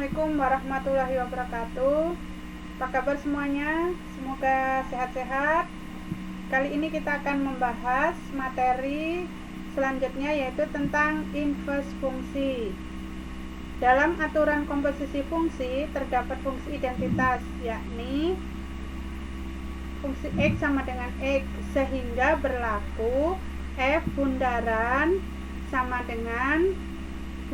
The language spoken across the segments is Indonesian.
Assalamualaikum warahmatullahi wabarakatuh. Apa kabar semuanya? Semoga sehat-sehat. Kali ini kita akan membahas materi selanjutnya, yaitu tentang inverse fungsi. Dalam aturan komposisi fungsi terdapat fungsi identitas, yakni fungsi X sama dengan X, sehingga berlaku F bundaran sama dengan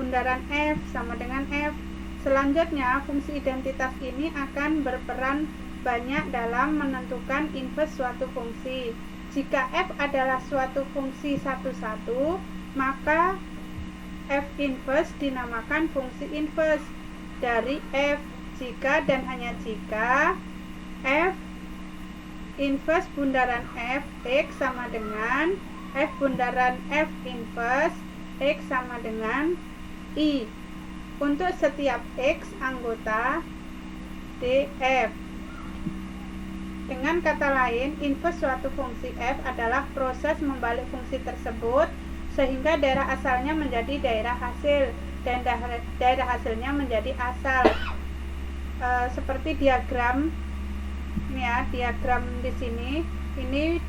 bundaran F sama dengan F. Selanjutnya, fungsi identitas ini akan berperan banyak dalam menentukan inverse suatu fungsi. Jika F adalah suatu fungsi satu-satu, maka F inverse dinamakan fungsi inverse dari F jika dan hanya jika F inverse bundaran F X sama dengan F bundaran F inverse X sama dengan I untuk setiap X anggota df. Dengan kata lain, inverse suatu fungsi f adalah proses membalik fungsi tersebut sehingga daerah asalnya menjadi daerah hasil dan daerah hasilnya menjadi asal. Seperti diagram ini ya, diagram di sini, ini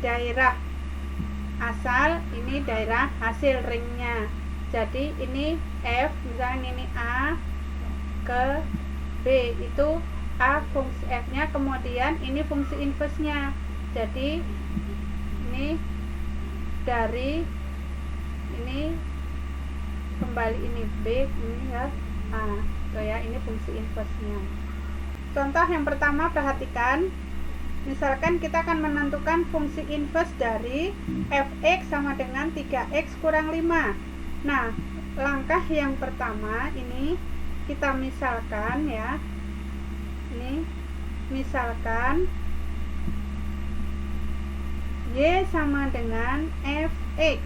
daerah asal, ini daerah hasil ringnya. Jadi ini F, misalnya ini A ke B, itu A fungsi F nya, kemudian ini fungsi inverse-nya. Jadi ini dari ini kembali ini B, ini ya A, ya ini fungsi inverse-nya. Contoh yang pertama, perhatikan. Misalkan kita akan menentukan fungsi inverse dari Fx sama dengan 3x kurang 5. Nah, langkah yang pertama ini kita misalkan ya. Ini misalkan Y sama dengan Fx.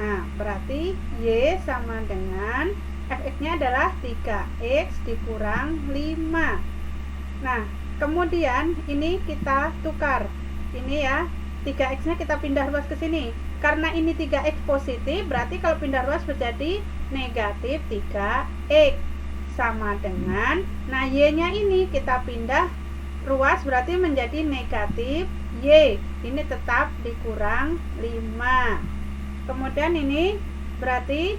Nah, berarti Y sama dengan Fx-nya adalah 3x dikurang 5. Nah, kemudian ini kita tukar. Ini ya, 3x-nya kita pindah ruas ke sini. Karena ini 3x positif, berarti kalau pindah ruas menjadi negatif 3x sama dengan, nah y-nya ini kita pindah ruas berarti menjadi negatif y. Ini tetap dikurang 5. Kemudian ini berarti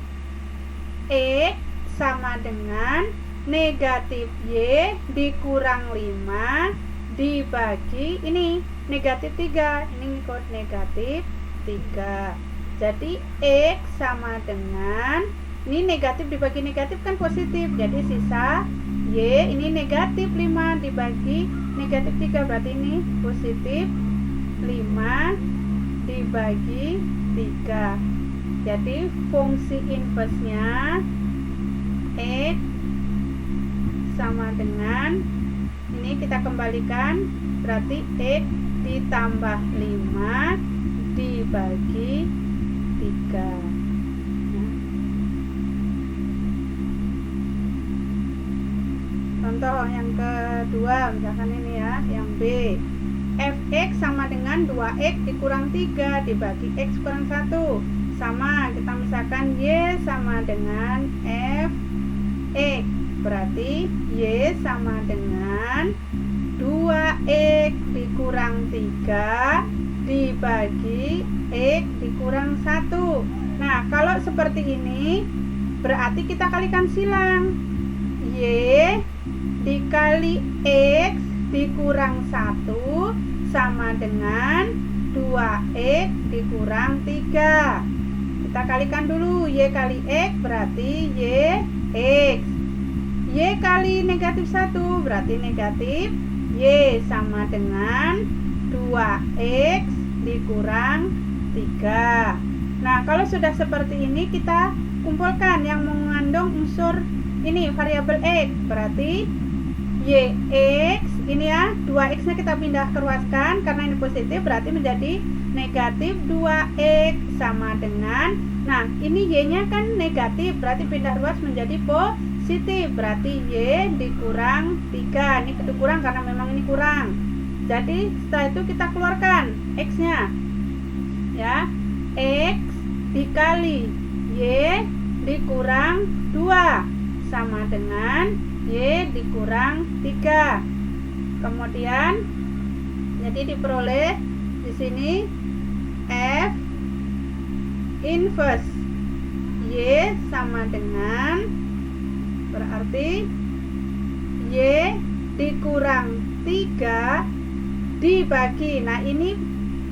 x sama dengan negatif y dikurang 5 dibagi ini negatif 3. Ini ikut negatif 3. Jadi X sama dengan, ini negatif dibagi negatif kan positif, jadi sisa Y ini negatif 5 dibagi negatif 3, berarti ini positif 5 dibagi 3. Jadi fungsi inverse-nya X sama dengan, ini kita kembalikan, berarti X ditambah 5 dibagi 3. Contoh yang kedua, misalkan ini ya, yang B. Fx sama dengan 2x dikurang 3 dibagi x kurang 1. Sama, kita misalkan Y sama dengan Fx. Berarti Y sama dengan 2x dikurang 3 dibagi X dikurang 1. Nah, kalau seperti ini berarti kita kalikan silang. Y dikali X dikurang 1 sama dengan 2X dikurang 3. Kita kalikan dulu. Y kali X berarti Y X. Y kali negatif 1 berarti negatif Y sama dengan 2X dikurang 3. Nah, kalau sudah seperti ini kita kumpulkan yang mengandung unsur ini variabel X. Berarti YX ini ya, 2X nya kita pindah ke ruaskan karena ini positif, berarti menjadi negatif 2X sama dengan, nah ini Y nya kan negatif, berarti pindah ruas menjadi positif, berarti Y dikurang 3. Ini kurang karena memang ini kurang. Jadi setelah itu kita keluarkan X-nya ya, X dikali Y dikurang 2 sama dengan Y dikurang 3. Kemudian jadi diperoleh di sini F inverse Y sama dengan, berarti Y dikurang 3 dibagi, nah ini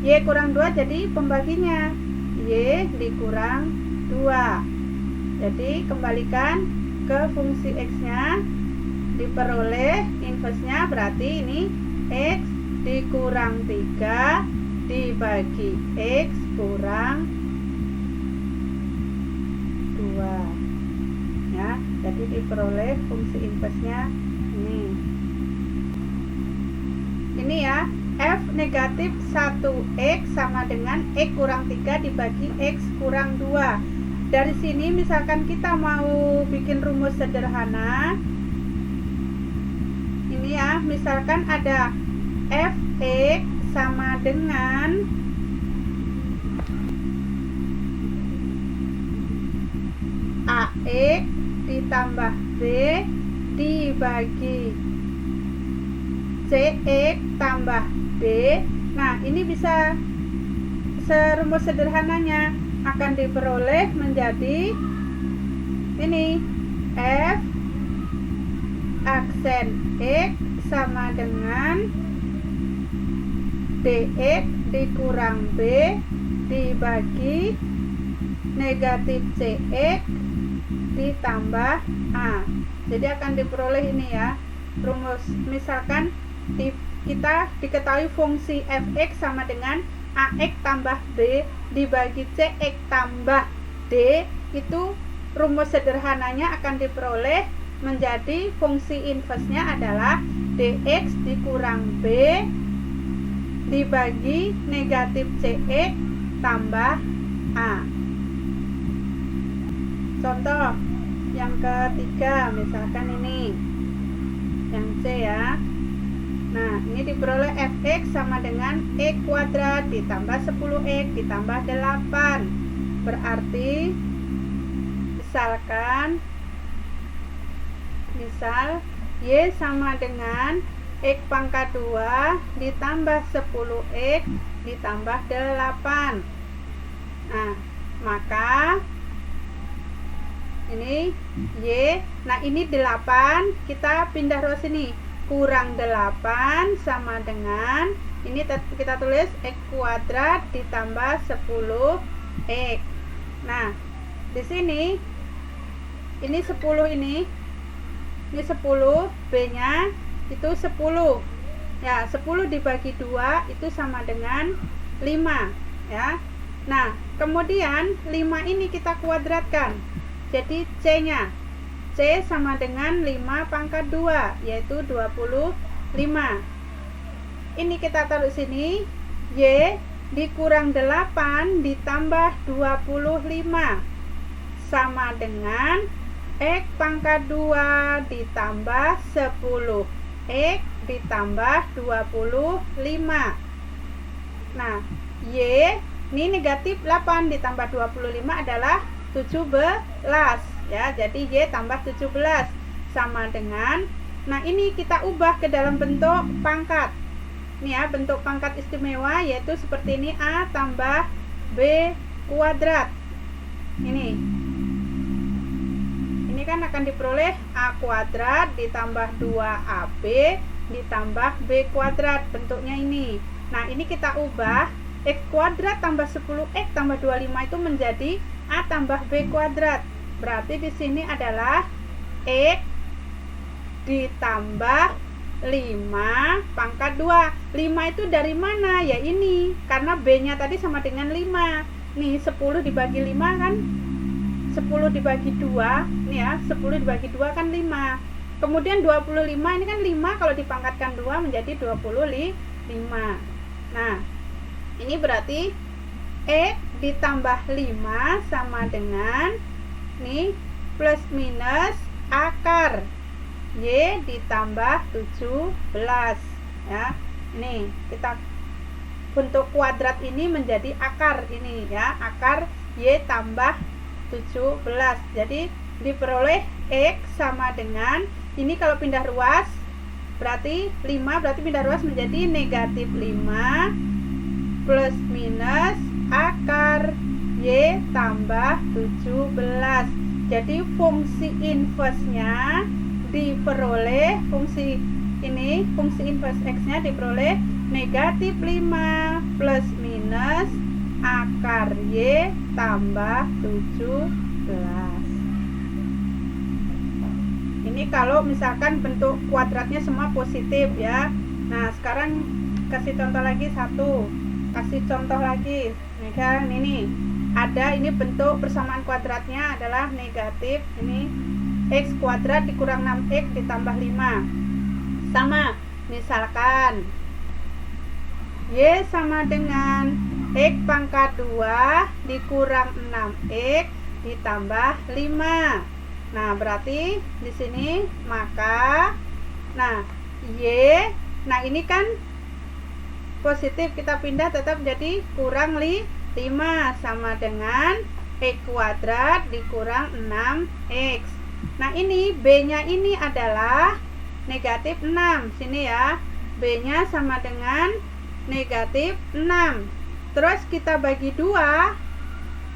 Y kurang 2 jadi pembaginya, Y dikurang 2. Jadi kembalikan ke fungsi X nya, diperoleh inverse-nya, berarti ini X dikurang 3 dibagi X kurang 2 ya. Jadi diperoleh fungsi inverse-nya ini ya, F negatif 1X sama dengan X kurang 3 dibagi X kurang 2. Dari sini misalkan kita mau bikin rumus sederhana, ini ya, misalkan ada Fx sama dengan Ax ditambah B dibagi Cx tambah D. Nah ini bisa serumus sederhananya akan diperoleh menjadi ini F aksen X sama dengan Dx dikurang B dibagi negatif Cx ditambah A. Jadi akan diperoleh ini ya rumus, misalkan kita diketahui fungsi Fx sama dengan Ax tambah B dibagi Cx tambah D, itu rumus sederhananya akan diperoleh menjadi fungsi inverse-nya adalah Dx dikurang B dibagi negatif Cx tambah A. Contoh yang ketiga, misalkan ini yang C ya. Nah ini diperoleh Fx sama dengan X kuadrat ditambah 10X ditambah 8. Berarti misal Y sama dengan X pangkat 2 ditambah 10X ditambah 8. Nah maka ini Y, nah ini 8, kita pindah ruas ini, kurang 8 sama dengan, ini kita tulis X kuadrat ditambah 10X. Nah di sini ini 10, ini 10, B nya itu 10 ya, 10 dibagi 2 itu sama dengan 5 ya. Nah kemudian 5 ini kita kuadratkan, jadi C nya, C sama dengan 5 pangkat 2 yaitu 25. Ini kita taruh sini, Y dikurang 8 ditambah 25 sama dengan X pangkat 2 ditambah 10 X ditambah 25. Nah Y ini negatif 8 ditambah 25 adalah 17 ya, jadi Y tambah 17 sama dengan, nah ini kita ubah ke dalam bentuk pangkat ini ya, bentuk pangkat istimewa, yaitu seperti ini, A tambah B kuadrat. Ini kan akan diperoleh A kuadrat ditambah 2AB ditambah B kuadrat, bentuknya ini. Nah ini kita ubah, X kuadrat tambah 10X tambah 25 itu menjadi A tambah B kuadrat. Berarti di sini adalah X ditambah 5 pangkat 2. 5 itu dari mana? Ya ini, karena B nya tadi sama dengan 5. Nih 10 dibagi 5 kan 10 dibagi 2 nih ya, 10 dibagi 2 kan 5. Kemudian 25 ini kan 5, kalau dipangkatkan 2 menjadi 25. Nah ini berarti X ditambah 5 sama dengan nih plus minus akar Y ditambah 17 ya. Nih kita bentuk kuadrat ini menjadi akar ini ya, akar Y tambah 17. Jadi diperoleh X sama dengan, ini kalau pindah ruas berarti 5, berarti pindah ruas menjadi negatif 5 plus minus akar Y tambah 17. Jadi fungsi inverse-nya diperoleh, fungsi inverse X-nya diperoleh negatif 5 plus minus akar Y tambah 17. Ini kalau misalkan bentuk kuadratnya semua positif ya. Nah sekarang kasih contoh lagi nih kan, ini ada, ini bentuk persamaan kuadratnya adalah negatif, ini X kuadrat dikurang 6X ditambah 5 sama, misalkan Y sama dengan X pangkat 2 dikurang 6X ditambah 5. Nah, berarti di sini maka Y, nah ini kan positif, kita pindah tetap jadi kurang 5 sama dengan X kuadrat dikurang 6X. Nah, ini B-nya ini adalah negatif 6. Sini ya, B-nya sama dengan negatif 6. Terus kita bagi 2,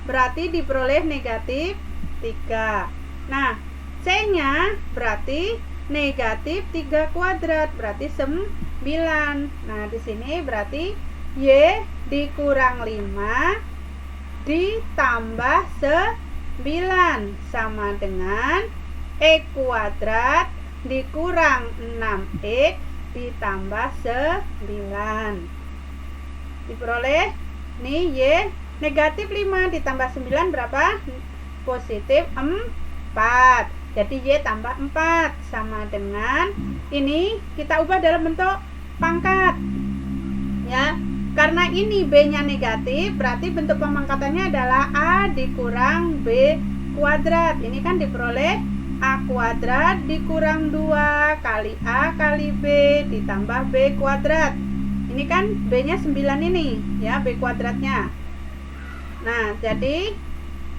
berarti diperoleh negatif 3. Nah, C-nya berarti negatif 3 kuadrat, berarti 9. Nah, di sini berarti Y dikurang 5 ditambah 9 sama dengan X kuadrat dikurang 6X ditambah 9. Diperoleh nih Y negatif 5 ditambah 9 berapa? Positif 4. Jadi Y tambah 4 sama dengan, ini kita ubah dalam bentuk pangkat ya. Karena ini B-nya negatif, berarti bentuk pemangkatannya adalah A dikurang B kuadrat. Ini kan diperoleh A kuadrat dikurang 2 kali A kali B ditambah B kuadrat. Ini kan B-nya 9 ini ya, B kuadratnya. Nah, jadi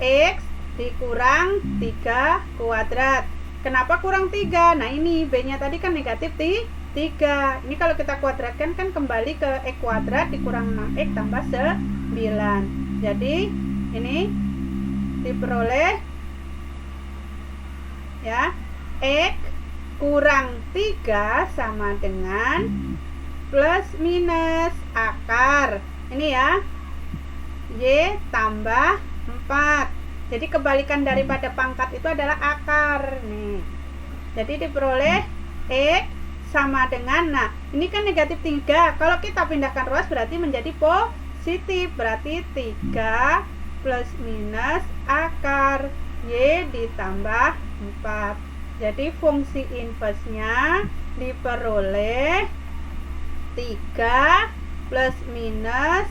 X dikurang 3 kuadrat. Kenapa kurang 3? Nah, ini B-nya tadi kan negatif 3. Ini kalau kita kuadratkan kan kembali ke X kuadrat dikurang 6X tambah 9. Jadi ini diperoleh ya, X kurang 3 sama dengan plus minus akar ini ya, Y tambah 4. Jadi kebalikan daripada pangkat itu adalah akar nih. Jadi diperoleh X sama dengan, nah ini kan negatif 3, kalau kita pindahkan ruas berarti menjadi positif, berarti 3 plus minus akar Y ditambah 4. Jadi fungsi inverse-nya diperoleh 3 plus minus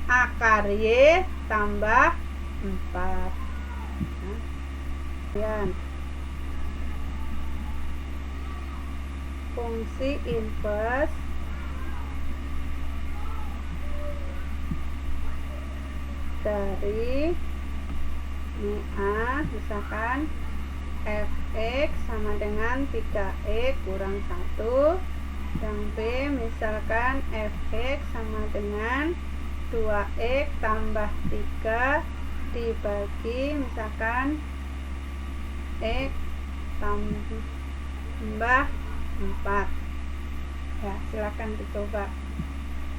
akar Y tambah 4. Fungsi inverse dari ini A, misalkan fx sama dengan 3x kurang 1, yang B misalkan fx sama dengan 2x tambah 3 dibagi misalkan x tambah 4 ya. Silakan dicoba.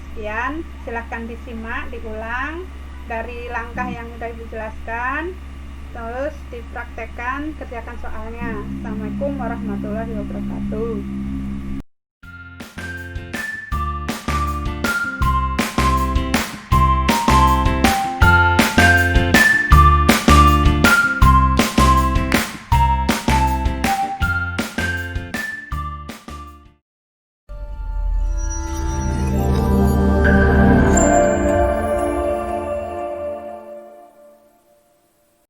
Sekian, silakan disimak, diulang dari langkah yang sudah Ibu jelaskan, terus dipraktekkan, kerjakan soalnya. Assalamualaikum warahmatullahi wabarakatuh.